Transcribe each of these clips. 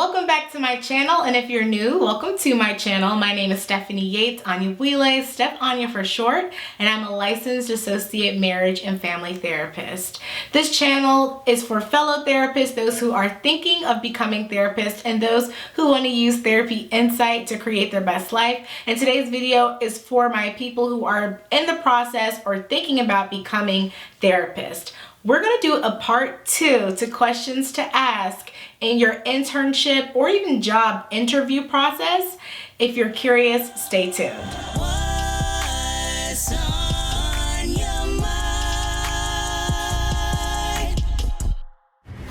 welcome back to my channel, and if you're new, welcome to my channel. My name is Stephanie Yates, Anya Steph Anya for short, and I'm a licensed associate marriage and family therapist. This channel is for fellow therapists, those who are thinking of becoming therapists, and those who want to use therapy insight to create their best life. And today's video is for my people who are in the process or thinking about becoming therapists. We're going to do a part 2 to questions to ask in your internship or even job interview process. If you're curious, stay tuned. What's on your mind?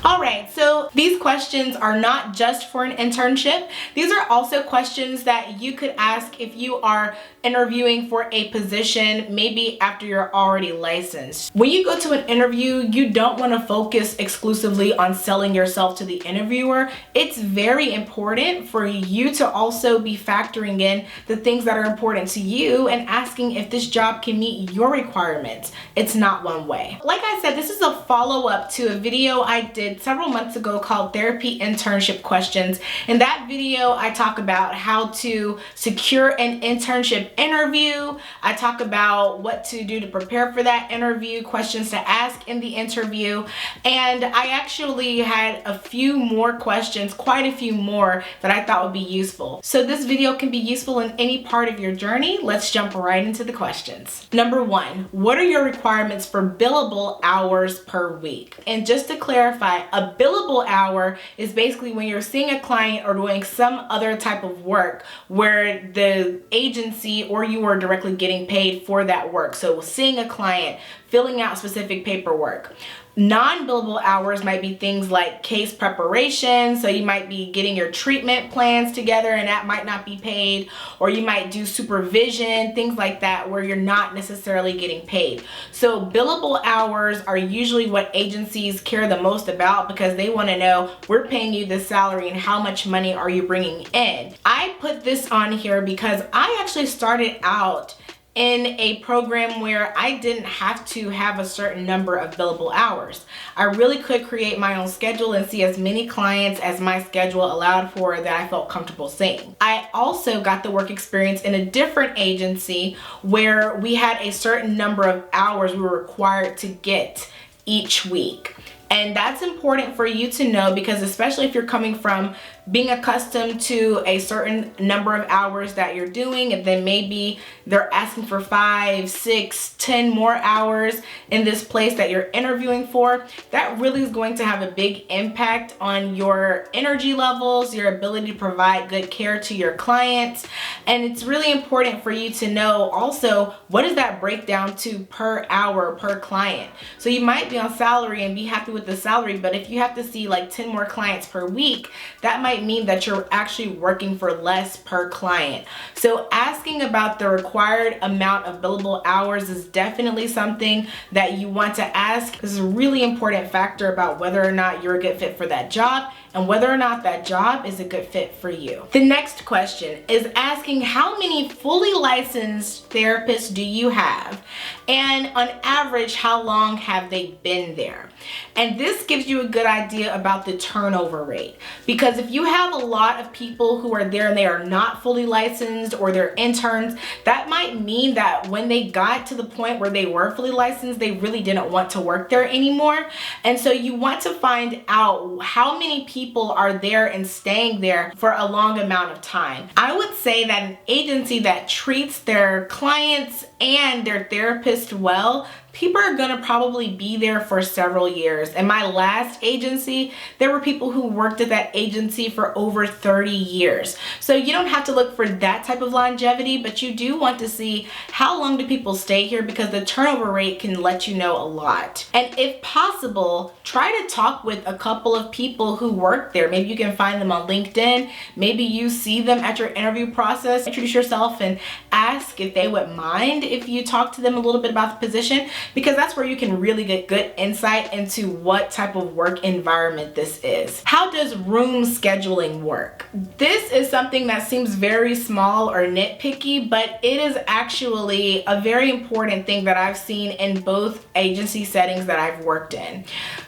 All right, so these questions are not just for an internship. These are also questions that you could ask if you are interviewing for a position, maybe after you're already licensed. When you go to an interview, you don't want to focus exclusively on selling yourself to the interviewer. It's very important for you to also be factoring in the things that are important to you and asking if this job can meet your requirements. It's not one way. Like I said, this is a follow-up to a video I did several months ago called Therapy Internship Questions. In that video, I talk about how to secure an internship interview. I talk about what to do to prepare for that interview, questions to ask in the interview, and I actually had a few more questions, quite a few more, that I thought would be useful. So this video can be useful in any part of your journey. Let's jump right into the questions. Number 1, what are your requirements for billable hours per week? And just to clarify, a billable hour is basically when you're seeing a client or doing some other type of work where the agency or you are directly getting paid for that work. So seeing a client, filling out specific paperwork. Non-billable hours might be things like case preparation, so you might be getting your treatment plans together and that might not be paid, or you might do supervision, things like that where you're not necessarily getting paid. So billable hours are usually what agencies care the most about because they want to know, we're paying you this salary and how much money are you bringing in. I put this on here because I actually started out in a program where I didn't have to have a certain number of billable hours. I really could create my own schedule and see as many clients as my schedule allowed for that I felt comfortable seeing. I also got the work experience in a different agency where we had a certain number of hours we were required to get each week. And that's important for you to know because especially if you're coming from being accustomed to a certain number of hours that you're doing, and then maybe they're asking for 5, 6, 10 more hours in this place that you're interviewing for, that really is going to have a big impact on your energy levels, your ability to provide good care to your clients. And it's really important for you to know also, what does that break down to per hour, per client? So you might be on salary and be happy with the salary, but if you have to see like 10 more clients per week, that might mean that you're actually working for less per client. So asking about the required amount of billable hours is definitely something that you want to ask. This is a really important factor about whether or not you're a good fit for that job and whether or not that job is a good fit for you. The next question is asking, how many fully licensed therapists do you have? And on average, how long have they been there? And this gives you a good idea about the turnover rate. Because if you have a lot of people who are there and they are not fully licensed or they're interns, that might mean that when they got to the point where they were fully licensed, they really didn't want to work there anymore. And so you want to find out how many people are there and staying there for a long amount of time. I would say that an agency that treats their clients and their therapists well, people are gonna probably be there for several years. In my last agency, there were people who worked at that agency for over 30 years. So you don't have to look for that type of longevity, but you do want to see how long do people stay here because the turnover rate can let you know a lot. And if possible, try to talk with a couple of people who work there. Maybe you can find them on LinkedIn. Maybe you see them at your interview process. Introduce yourself and ask if they would mind if you talk to them a little bit about the position, because that's where you can really get good insight into what type of work environment this is. How does room scheduling work? This is something that seems very small or nitpicky, but it is actually a very important thing that I've seen in both agency settings that I've worked in.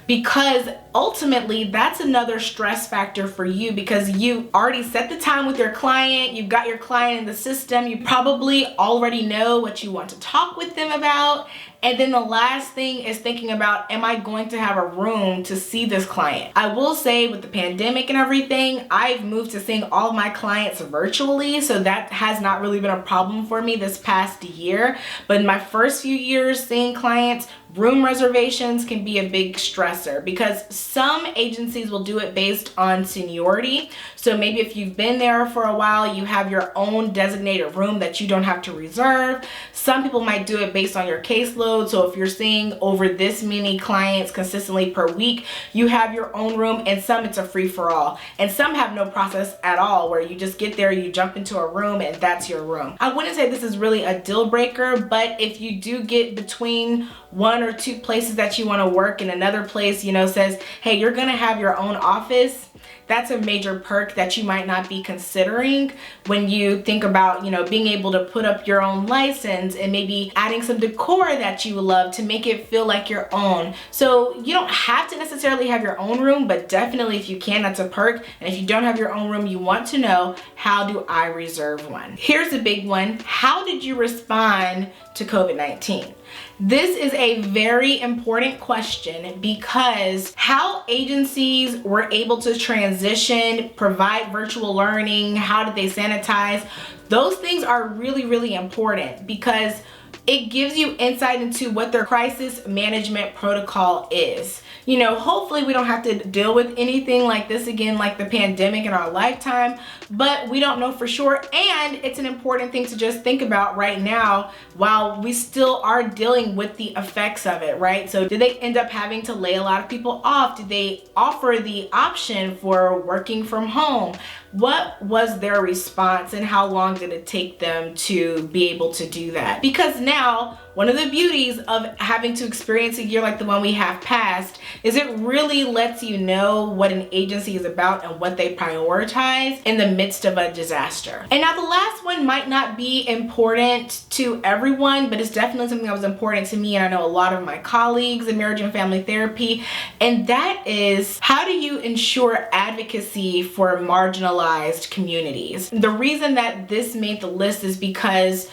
because ultimately that's another stress factor for you, because you already set the time with your client, you've got your client in the system, you probably already know what you want to talk with them about. And then the last thing is thinking about, am I going to have a room to see this client? I will say with the pandemic and everything, I've moved to seeing all of my clients virtually, so that has not really been a problem for me this past year. But in my first few years seeing clients, room reservations can be a big stressor, because some agencies will do it based on seniority. So maybe if you've been there for a while, you have your own designated room that you don't have to reserve. Some people might do it based on your caseload. So if you're seeing over this many clients consistently per week, you have your own room, and some it's a free for all. And some have no process at all, where you just get there, you jump into a room, and that's your room. I wouldn't say this is really a deal breaker, but if you do get between one or two places that you want to work and another place, you know, says, hey, you're gonna have your own office, that's a major perk that you might not be considering when you think about, you know, being able to put up your own license and maybe adding some decor that you love to make it feel like your own. So you don't have to necessarily have your own room, but definitely if you can, that's a perk. And if you don't have your own room, you want to know, how do I reserve one? Here's a big one. How did you respond to COVID-19? This is a very important question, because how agencies were able to transition, provide virtual learning, how did they sanitize, those things are really, really important, because it gives you insight into what their crisis management protocol is. You know, hopefully we don't have to deal with anything like this again, like the pandemic in our lifetime, but we don't know for sure. And it's an important thing to just think about right now while we still are dealing with the effects of it, right? So did they end up having to lay a lot of people off? Did they offer the option for working from home? What was their response, and how long did it take them to be able to do that? Because now, one of the beauties of having to experience a year like the one we have passed is it really lets you know what an agency is about and what they prioritize in the midst of a disaster. And now the last one might not be important to everyone, but it's definitely something that was important to me, and I know a lot of my colleagues in marriage and family therapy, and that is, how do you ensure advocacy for marginalized communities? The reason that this made the list is because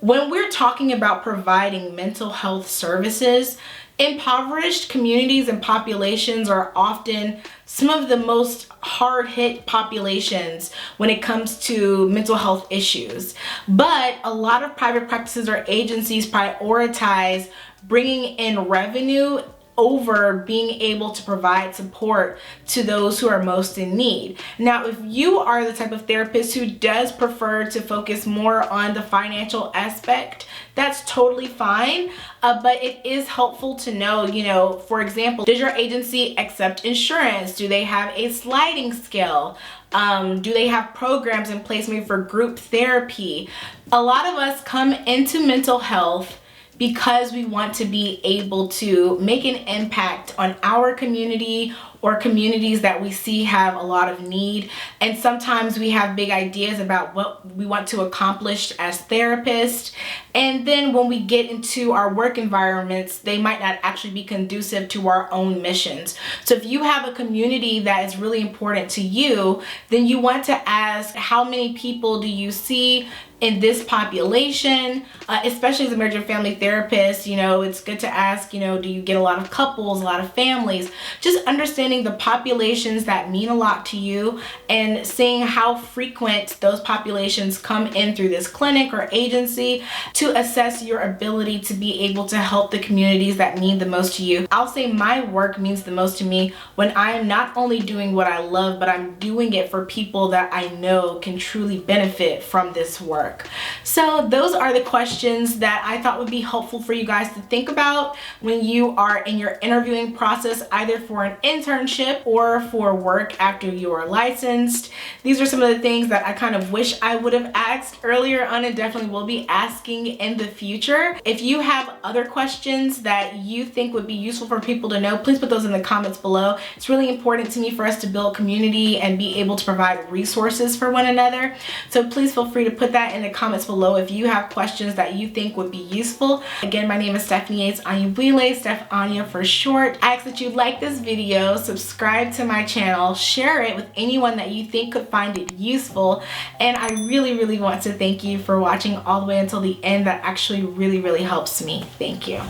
when we're talking about providing mental health services, impoverished communities and populations are often some of the most hard-hit populations when it comes to mental health issues. But a lot of private practices or agencies prioritize bringing in revenue over being able to provide support to those who are most in need. Now, if you are the type of therapist who does prefer to focus more on the financial aspect, that's totally fine. But it is helpful to know, you know, for example, does your agency accept insurance? Do they have a sliding scale? Do they have programs in place maybe for group therapy? A lot of us come into mental health because we want to be able to make an impact on our community or communities that we see have a lot of need. And sometimes we have big ideas about what we want to accomplish as therapists. And then when we get into our work environments, they might not actually be conducive to our own missions. So if you have a community that is really important to you, then you want to ask, how many people do you see in this population? Especially as a marriage and family therapist, you know, it's good to ask, you know, do you get a lot of couples, a lot of families? Just understanding the populations that mean a lot to you and seeing how frequent those populations come in through this clinic or agency to assess your ability to be able to help the communities that mean the most to you. I'll say my work means the most to me when I am not only doing what I love, but I'm doing it for people that I know can truly benefit from this work. So those are the questions that I thought would be helpful for you guys to think about when you are in your interviewing process, either for an internship internship or for work after you are licensed. These are some of the things that I kind of wish I would have asked earlier on and definitely will be asking in the future. If you have other questions that you think would be useful for people to know, please put those in the comments below. It's really important to me for us to build community and be able to provide resources for one another. So please feel free to put that in the comments below if you have questions that you think would be useful. Again, my name is Stephanie Anya, Steph Anya for short. I ask that you like this video, subscribe to my channel, share it with anyone that you think could find it useful, and I really want to thank you for watching all the way until the end. That actually really helps me. Thank you.